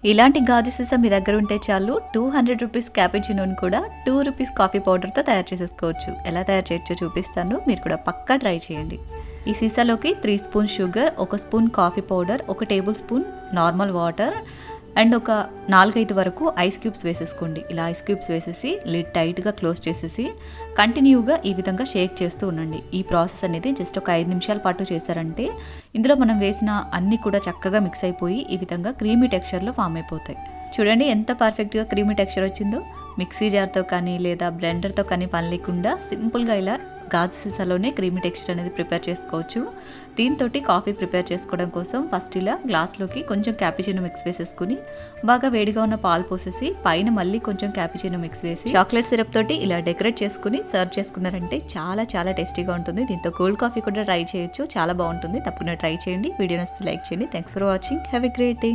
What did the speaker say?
ఇలాంటి గాజు సీసా మీ దగ్గర ఉంటే చాలు 200 రూపీస్ క్యాపుచినోని కూడా 2 రూపీస్ కాఫీ పౌడర్తో తయారు చేసేసుకోవచ్చు. ఎలా తయారు చేయొచ్చో చూపిస్తాను, మీరు కూడా పక్కా ట్రై చేయండి. ఈ సీసాలోకి 3 spoon sugar, 1 spoon coffee powder, 1 table spoon normal water and ఒక 4-5 వరకు ఐస్ క్యూబ్స్ వేసేసుకోండి. ఇలా ఐస్ క్యూబ్స్ వేసేసి లిడ్ టైట్గా క్లోజ్ చేసేసి కంటిన్యూగా ఈ విధంగా షేక్ చేస్తూ ఉండండి. ఈ ప్రాసెస్ అనేది జస్ట్ ఒక 5 నిమిషాల పాటు చేశారంటే ఇందులో మనం వేసిన అన్నీ కూడా చక్కగా మిక్స్ అయిపోయి ఈ విధంగా క్రీమీ టెక్స్చర్లో ఫామ్ అయిపోతాయి. చూడండి ఎంత పర్ఫెక్ట్గా క్రీమీ టెక్స్చర్ వచ్చిందో. మిక్సీ జార్తో కానీ లేదా బ్లెండర్తో కానీ పని లేకుండా సింపుల్గా ఇలా గాజు సీసాలోనే క్రీమీ టెక్స్చర్ అనేది ప్రిపేర్ చేసుకోవచ్చు. దీంతో కాఫీ ప్రిపేర్ చేసుకోవడం కోసం ఫస్ట్ ఇలా గ్లాస్లోకి కొంచెం క్యాపుచినో మిక్స్ వేసేసుకుని బాగా వేడిగా ఉన్న పాలు పోసేసి పైన మళ్ళీ కొంచెం క్యాపుచినో మిక్స్ వేసి చాక్లెట్ సిరప్ తోటి ఇలా డెకరేట్ చేసుకుని సర్వ్ చేసుకున్నారంటే చాలా చాలా టేస్టీగా ఉంటుంది. దీంతో కోల్డ్ కాఫీ కూడా ట్రై చేయొచ్చు, చాలా బాగుంటుంది. తప్పకుండా ట్రై చేయండి. వీడియో నచ్చితే లైక్ చేయండి. Thanks for watching. Have a great day.